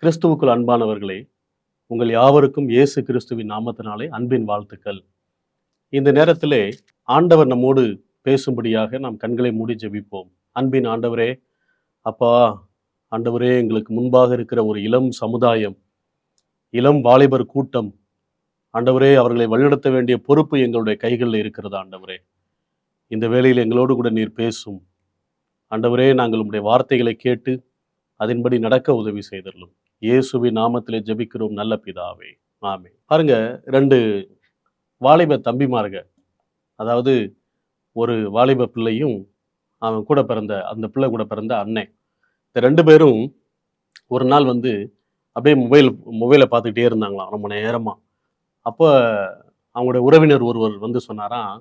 கிறிஸ்துவுக்குள் அன்பானவர்களே, உங்கள் யாவருக்கும் இயேசு கிறிஸ்துவின் நாமத்தினாலே அன்பின் வாழ்த்துக்கள். இந்த நேரத்திலே ஆண்டவர் நம்மோடு பேசும்படியாக நாம் கண்களை மூடி ஜெபிப்போம். அன்பின் ஆண்டவரே, அப்பா, ஆண்டவரே, எங்களுக்கு முன்பாக இருக்கிற ஒரு இளம் சமுதாயம், இளம் வாலிபர் கூட்டம், ஆண்டவரே, அவர்களை வழிநடத்த வேண்டிய பொறுப்பு எங்களுடைய கைகளில் இருக்கிறது ஆண்டவரே. இந்த வேளையில் எங்களோடு கூட நீர் பேசும். ஆண்டவரே, நாங்கள் உம்முடைய வார்த்தைகளை கேட்டு அதன்படி நடக்க உதவி செய்தருளும். இயேசுவின் நாமத்திலே ஜெபிக்கிறோம் நல்ல பிதாவே, ஆமென். பாருங்க, 2 வாலிப தம்பிமார்க, அதாவது ஒரு வாலிப பிள்ளையும் அவன் கூட பிறந்த அந்த பிள்ளை கூட பிறந்த அண்ணன். இந்த 2 பேரும் ஒரு நாள் வந்து அப்படியே மொபைலை பார்த்துக்கிட்டே இருந்தாங்களாம் ரொம்ப நேரமா. அப்போ அவங்களுடைய உறவினர் ஒருவர் வந்து சொன்னாராம்,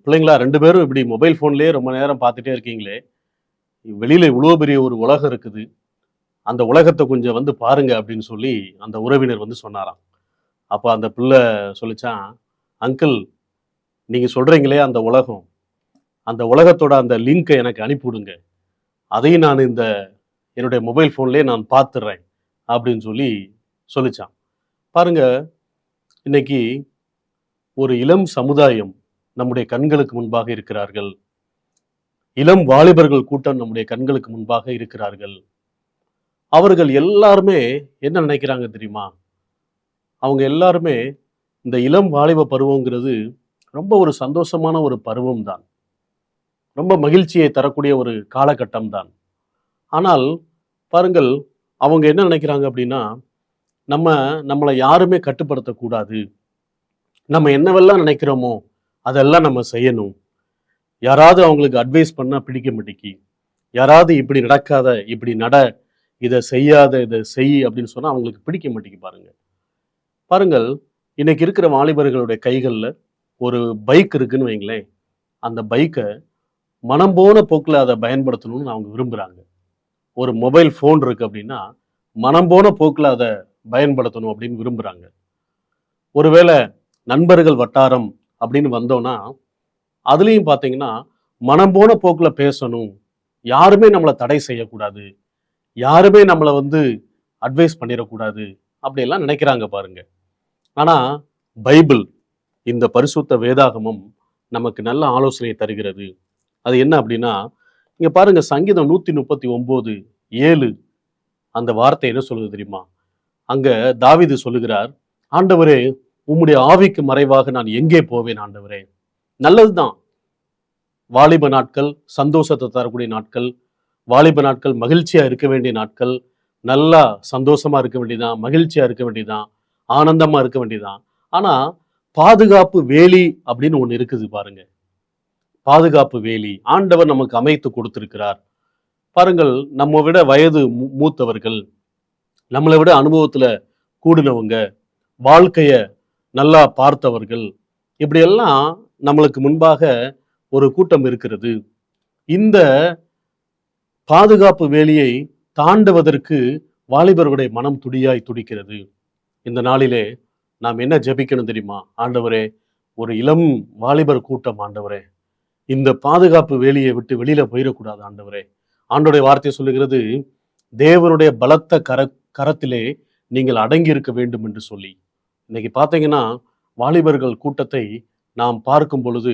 பிள்ளைங்களா 2 பேரும் இப்படி மொபைல் ஃபோன்லேயே ரொம்ப நேரம் பார்த்துட்டே இருக்கீங்களே, வெளியில இவ்வளோ பெரிய ஒரு உலகம் இருக்குது, அந்த உலகத்தை கொஞ்சம் வந்து பாருங்க அப்படின்னு சொல்லி அந்த உறவினர் வந்து சொன்னாராம். அப்போ அந்த பிள்ளை சொல்லிச்சான், அங்கிள், நீங்க சொல்றீங்களே அந்த உலகம், அந்த உலகத்தோட அந்த லிங்கை எனக்கு அனுப்பிவிடுங்க, அதையும் நான் இந்த என்னுடைய மொபைல் ஃபோன்லேயே நான் பார்த்துடுறேன் அப்படின்னு சொல்லி சொல்லிச்சான். பாருங்க, இன்னைக்கு ஒரு இளம் சமுதாயம் நம்முடைய கண்களுக்கு முன்பாக இருக்கிறார்கள். இளம் வாலிபர்கள் கூட்டம் நம்முடைய கண்களுக்கு முன்பாக இருக்கிறார்கள். அவர்கள் எல்லாருமே என்ன நினைக்கிறாங்க தெரியுமா? அவங்க எல்லாருமே இந்த இளம் வாலிப பருவங்கிறது ரொம்ப ஒரு சந்தோஷமான ஒரு பருவம் தான். ரொம்ப மகிழ்ச்சியை தரக்கூடிய ஒரு காலகட்டம் தான். ஆனால் பாருங்கள், அவங்க என்ன நினைக்கிறாங்க அப்படின்னா, நம்மளை யாருமே கட்டுப்படுத்தக்கூடாது. நம்ம என்னவெல்லாம் நினைக்கிறோமோ அதெல்லாம் நம்ம செய்யணும். யாராவது அவங்களுக்கு அட்வைஸ் பண்ணா பிடிக்க மாட்டேங்கி, யாராவது இப்படி நடக்காத, இப்படி நட, இதை செய்யாத, இதை செய் அப்படின்னு சொன்னா அவங்களுக்கு பிடிக்க மாட்டேங்கி. பாருங்கள், இன்னைக்கு இருக்கிற வாலிபர்களுடைய கைகளில் ஒரு பைக் இருக்குன்னு வைங்களேன், அந்த பைக்கை மனம் போன போக்கில் அதை பயன்படுத்தணும்னு அவங்க விரும்புகிறாங்க. ஒரு மொபைல் ஃபோன் இருக்கு அப்படின்னா மனம் போன போக்கில் அதை பயன்படுத்தணும் அப்படின்னு விரும்புகிறாங்க. ஒருவேளை நண்பர்கள் வட்டாரம் அப்படின்னு வந்தோன்னா அதுலேயும் பார்த்தீங்கன்னா மனம் போன போக்கில் பேசணும், யாருமே நம்மளை தடை செய்யக்கூடாது, யாருமே நம்மளை வந்து அட்வைஸ் பண்ணிடக்கூடாது அப்படியெல்லாம் நினைக்கிறாங்க பாருங்க. ஆனால் பைபிள், இந்த பரிசுத்த வேதாகமம் நமக்கு நல்ல ஆலோசனை தருகிறது. அது என்ன அப்படின்னா, இங்கே பாருங்க, சங்கீதம் 139:7 அந்த வார்த்தை என்ன சொல்லுது தெரியுமா? அங்கே தாவீது சொல்லுகிறார், ஆண்டவரே, உம்முடைய ஆவிக்கு மறைவாக நான் எங்கே போவேன் ஆண்டவரே. நல்லதுதான், வாலிப நாட்கள் சந்தோஷத்தை தரக்கூடிய நாட்கள், வாலிப நாட்கள் மகிழ்ச்சியா இருக்க வேண்டிய நாட்கள், நல்லா சந்தோஷமா இருக்க வேண்டியதான், மகிழ்ச்சியா இருக்க வேண்டியதான், ஆனந்தமா இருக்க வேண்டியதான். ஆனா பாதுகாப்பு வேலி அப்படின்னு ஒண்ணு இருக்குது பாருங்க. பாதுகாப்பு வேலி ஆண்டவர் நமக்கு அமைத்து கொடுத்திருக்கிறார். பாருங்கள், நம்ம விட வயது மூத்தவர்கள், நம்மளை விட அனுபவத்துல கூடினவங்க, வாழ்க்கைய நல்லா பார்த்தவர்கள், இப்படியெல்லாம் நம்மளுக்கு முன்பாக ஒரு கூட்டம் இருக்கிறது. இந்த பாதுகாப்பு வேலியை தாண்டுவதற்கு வாலிபர்களுடைய மனம் துடியாய் துடிக்கிறது. இந்த நாளிலே நாம் என்ன ஜெபிக்கணும் தெரியுமா? ஆண்டவரே, ஒரு இளம் வாலிபர் கூட்டம் ஆண்டவரே, இந்த பாதுகாப்பு வேலியை விட்டு வெளியில போயிடக்கூடாது ஆண்டவரே. ஆண்டோடைய வார்த்தை சொல்லுகிறது, தேவனுடைய பலத்த கரத்திலே நீங்கள் அடங்கி இருக்க வேண்டும் என்று சொல்லி. இன்னைக்கு பார்த்தீங்கன்னா வாலிபர்கள் கூட்டத்தை நாம் பார்க்கும் பொழுது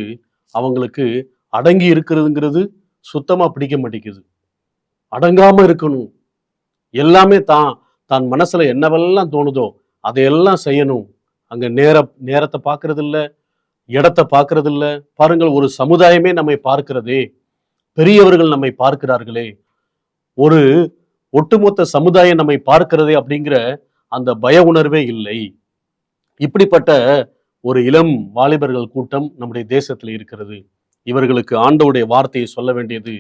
அவங்களுக்கு அடங்கி இருக்கிறதுங்கிறது சுத்தமா பிடிக்க மாட்டேங்குது. அடங்காம இருக்கணும், எல்லாமே தான் மனசுல என்னவெல்லாம் தோணுதோ அதையெல்லாம் செய்யணும். அங்க நேரத்தை பார்க்கறது இல்ல, இடத்தை பார்க்கறது இல்ல. பாருங்கள், ஒரு சமுதாயமே நம்மை பார்க்கிறதே, பெரியவர்கள் நம்மை பார்க்கிறார்களே, ஒரு ஒட்டுமொத்த சமுதாயம் நம்மை பார்க்கிறதே அப்படிங்கிற அந்த பய உணர்வே இல்லை. இப்படிப்பட்ட ஒரு இளம் வாலிபர்கள் கூட்டம் நம்முடைய தேசத்தில் இருக்கிறது. இவர்களுக்கு ஆண்டவருடைய வார்த்தையை சொல்ல வேண்டியது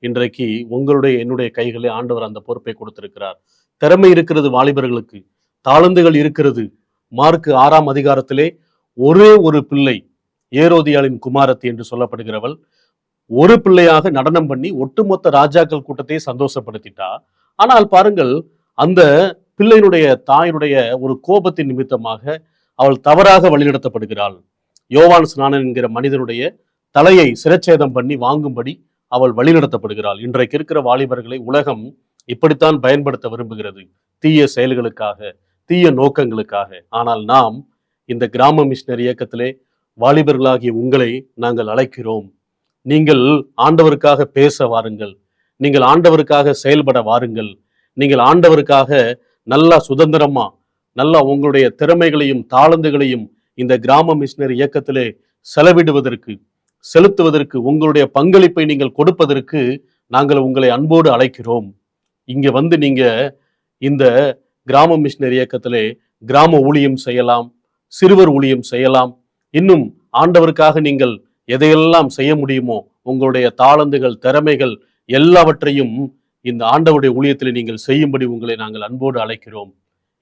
இன்றைக்கு உங்களுடைய என்னுடைய கைகளே ஆண்டவர் அந்த பொறுப்பை கொடுத்திருக்கிறார். திறமை இருக்கிறது வாலிபர்களுக்கு, தாளந்துகள் இருக்கிறது. மார்க் 6ஆம் அதிகாரத்திலே ஒரே ஒரு பிள்ளை, ஏரோதியாளின் குமாரத்தி என்று சொல்லப்படுகிறவள், ஒரு பிள்ளையாக நடனம் பண்ணி ஒட்டுமொத்த ராஜாக்கள் கூட்டத்தை சந்தோஷப்படுத்திட்டா. ஆனால் பாருங்கள், அந்த பிள்ளையினுடைய தாயினுடைய ஒரு கோபத்தின் நிமித்தமாக அவள் தவறாக வழிநடத்தப்படுகிறாள். யோவான் ஸ்நானன் என்கிற மனிதனுடைய தலையை சிரச்சேதம் பண்ணி வாங்கும்படி அவள் வழிநடத்தப்படுகிறாள். இன்றைக்கு இருக்கிற வாலிபர்களை உலகம் இப்படித்தான் பயன்படுத்த விரும்புகிறது, தீய செயல்களுக்காக, தீய நோக்கங்களுக்காக. ஆனால் நாம் இந்த கிராம மிஷனரி இயக்கத்திலே வாலிபர்களாகிய உங்களை நாங்கள் அழைக்கிறோம். நீங்கள் ஆண்டவருக்காக பேச வாருங்கள், நீங்கள் ஆண்டவருக்காக செயல்பட வாருங்கள், நீங்கள் ஆண்டவருக்காக நல்லா சுதந்திரமா, நல்லா உங்களுடைய திறமைகளையும் தாளந்துகளையும் இந்த கிராம மிஷனரி இயக்கத்திலே செலவிடுவதற்கு, செலுத்துவதற்கு, உங்களுடைய பங்களிப்பை நீங்கள் கொடுப்பதற்கு நாங்கள் உங்களை அன்போடு அழைக்கிறோம். இங்க வந்து நீங்க இந்த கிராம மிஷனரி இயக்கத்திலே கிராம ஊழியம் செய்யலாம், சிறுவர் ஊழியம் செய்யலாம். இன்னும் ஆண்டவருக்காக நீங்கள் எதையெல்லாம் செய்ய முடியுமோ உங்களுடைய தாளந்துகள், திறமைகள் எல்லாவற்றையும் இந்த ஆண்டவருடைய ஊழியத்தில் நீங்கள் செய்யும்படி உங்களை நாங்கள் அன்போடு அழைக்கிறோம்.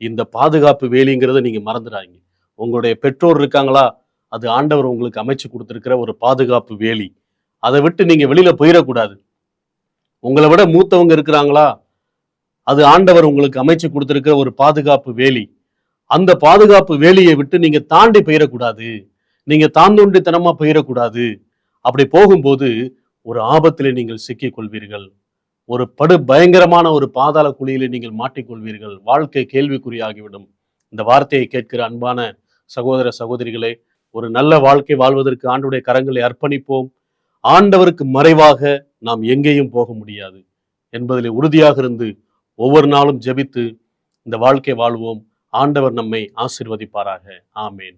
இந்த பாதுகாப்பு வேலிங்கிறத நீங்க மறந்துடாதீங்க. உங்களுடைய பெற்றோர் இருக்காங்களா, அது ஆண்டவர் உங்களுக்கு அமைச்சு கொடுத்திருக்கிற ஒரு பாதுகாப்பு வேலி. அதை விட்டு நீங்க வெளியில போயிடக்கூடாது. உங்களை விட மூத்தவங்க இருக்கிறாங்களா, அது ஆண்டவர் உங்களுக்கு அமைச்சு கொடுத்திருக்கிற ஒரு பாதுகாப்பு வேலி. அந்த பாதுகாப்பு வேலியை விட்டு நீங்க தாண்டி போயிடக்கூடாது, நீங்க தாந்தோண்டித்தனமா போயிடக்கூடாது. அப்படி போகும்போது ஒரு ஆபத்திலே நீங்கள் சிக்கிக் கொள்வீர்கள். ஒரு படு பயங்கரமான ஒரு பாதாள குழியிலே நீங்கள் மாட்டிக்கொள்வீர்கள். வாழ்க்கை கேள்விக்குறியாகிவிடும். இந்த வார்த்தையை கேட்கிற அன்பான சகோதர சகோதரிகளே, ஒரு நல்ல வாழ்க்கை வாழ்வதற்கு ஆண்டவருடைய கரங்களை அர்ப்பணிப்போம். ஆண்டவருக்கு மறைவாக நாம் எங்கேயும் போக முடியாது என்பதில் உறுதியாக இருந்து ஒவ்வொரு நாளும் ஜெபித்து இந்த வாழ்க்கை வாழ்வோம். ஆண்டவர் நம்மை ஆசீர்வதிப்பாராக. ஆமேன்.